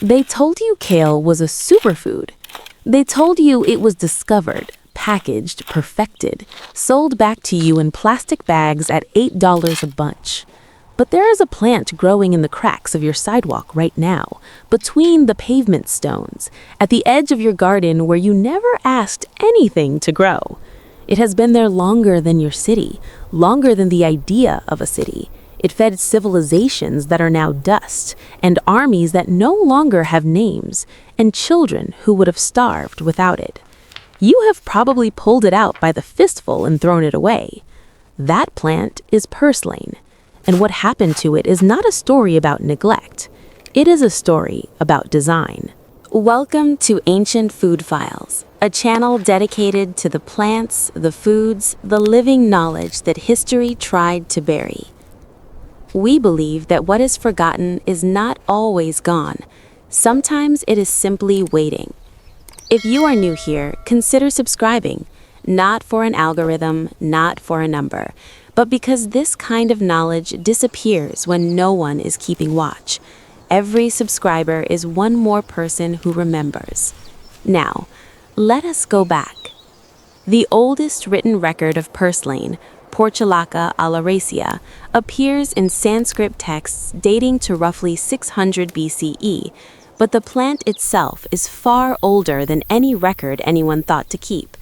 They told you kale was a superfood. They told you it was discovered, packaged, perfected, sold back to you in plastic bags at $8 a bunch. But there is a plant growing in the cracks of your sidewalk right now, between the pavement stones, at the edge of your garden where you never asked anything to grow. It has been there longer than your city, longer than the idea of a city. It fed civilizations that are now dust, and armies that no longer have names, and children who would have starved without it. You have probably pulled it out by the fistful and thrown it away. That plant is purslane. And what happened to it is not a story about neglect. It is a story about design. Welcome to Ancient Food Files, a channel dedicated to the plants, the foods, the living knowledge that history tried to bury. We believe that what is forgotten is not always gone. Sometimes it is simply waiting. If you are new here, consider subscribing, not for an algorithm, not for a number, but because this kind of knowledge disappears when no one is keeping watch. Every subscriber is one more person who remembers. Now, let us go back. The oldest written record of purslane, Portulaca oleracea, appears in Sanskrit texts dating to roughly 600 BCE, but the plant itself is far older than any record anyone thought to keep.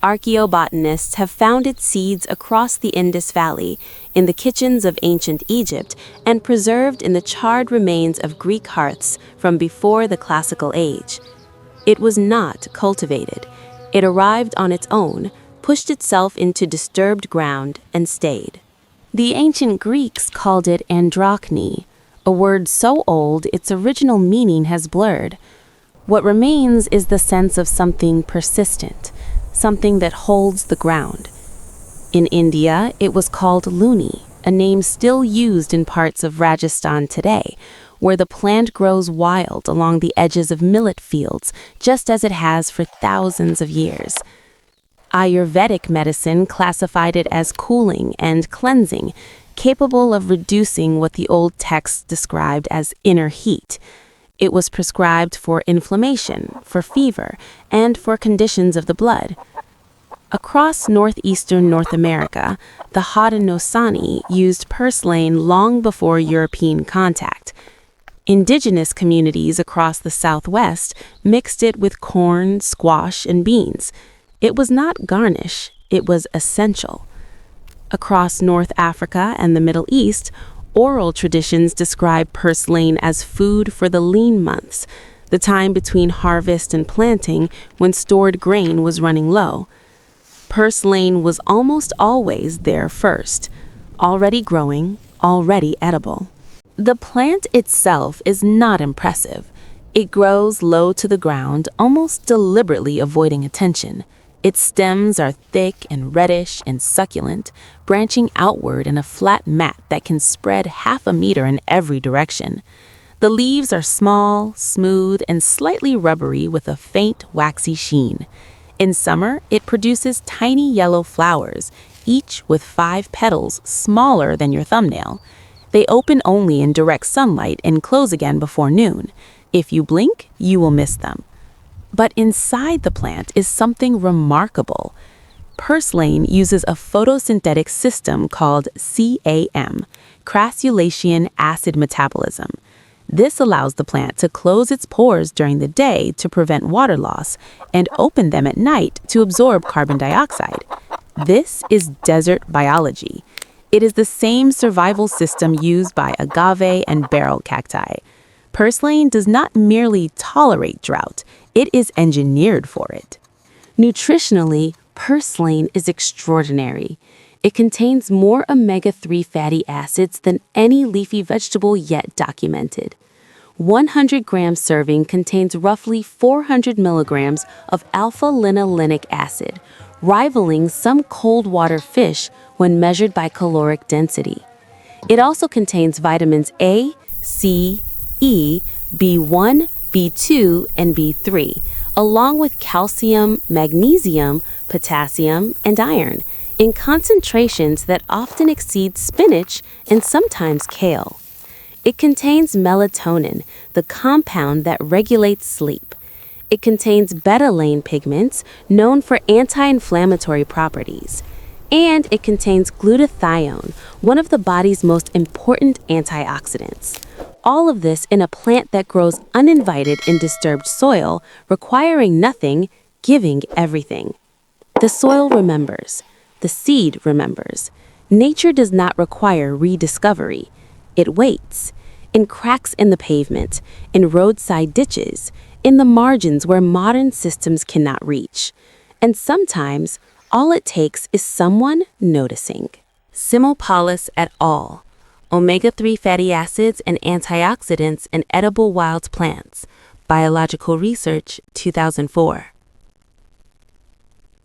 Archaeobotanists have found its seeds across the Indus Valley, in the kitchens of ancient Egypt, and preserved in the charred remains of Greek hearths from before the Classical Age. It was not cultivated. It arrived on its own, pushed itself into disturbed ground, and stayed. The ancient Greeks called it androchny, a word so old its original meaning has blurred. What remains is the sense of something persistent, something that holds the ground. In India, it was called luni, a name still used in parts of Rajasthan today, where the plant grows wild along the edges of millet fields, just as it has for thousands of years. Ayurvedic medicine classified it as cooling and cleansing, capable of reducing what the old texts described as inner heat. It was prescribed for inflammation, for fever, and for conditions of the blood. Across northeastern North America, the Haudenosaunee used purslane long before European contact. Indigenous communities across the Southwest mixed it with corn, squash, and beans. It was not garnish, it was essential. Across North Africa and the Middle East, oral traditions describe purslane as food for the lean months, the time between harvest and planting when stored grain was running low. Purslane was almost always there first, already growing, already edible. The plant itself is not impressive. It grows low to the ground, almost deliberately avoiding attention. Its stems are thick and reddish and succulent, branching outward in a flat mat that can spread half a meter in every direction. The leaves are small, smooth, and slightly rubbery with a faint, waxy sheen. In summer, it produces tiny yellow flowers, each with 5 petals smaller than your thumbnail. They open only in direct sunlight and close again before noon. If you blink, you will miss them. But inside the plant is something remarkable. Purslane uses a photosynthetic system called CAM, crassulacean acid metabolism. This allows the plant to close its pores during the day to prevent water loss and open them at night to absorb carbon dioxide. This is desert biology. It is the same survival system used by agave and beryl cacti. Purslane does not merely tolerate drought, it is engineered for it. Nutritionally, purslane is extraordinary. It contains more omega-3 fatty acids than any leafy vegetable yet documented. 100-gram serving contains roughly 400 milligrams of alpha-linolenic acid, rivaling some cold water fish when measured by caloric density. It also contains vitamins A, C, E, B1, B2, and B3, along with calcium, magnesium, potassium, and iron, in concentrations that often exceed spinach and sometimes kale. It contains melatonin, the compound that regulates sleep. It contains betalain pigments, known for anti-inflammatory properties. And it contains glutathione, one of the body's most important antioxidants. All of this in a plant that grows uninvited in disturbed soil, requiring nothing, giving everything. The soil remembers. The seed remembers. Nature does not require rediscovery. It waits. In cracks in the pavement, in roadside ditches, in the margins where modern systems cannot reach. And sometimes, all it takes is someone noticing. Simopolis et al. Omega-3 fatty acids and antioxidants in edible wild plants. Biological Research, 2004.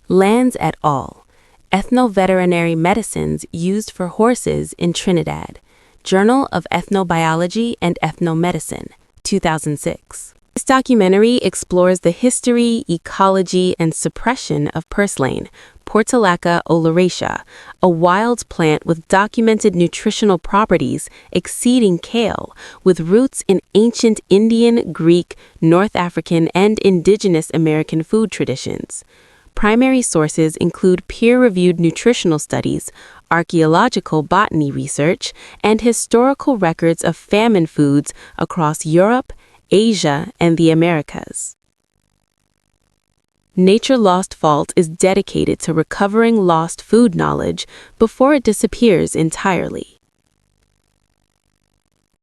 Lands et al. Ethno-veterinary medicines used for horses in Trinidad. Journal of Ethnobiology and Ethnomedicine, 2006. This documentary explores the history, ecology, and suppression of purslane, Portulaca oleracea, a wild plant with documented nutritional properties exceeding kale, with roots in ancient Indian, Greek, North African, and indigenous American food traditions. Primary sources include peer-reviewed nutritional studies, archaeological botany research, and historical records of famine foods across Europe, Asia, and the Americas. Nature Lost Vault is dedicated to recovering lost food knowledge before it disappears entirely.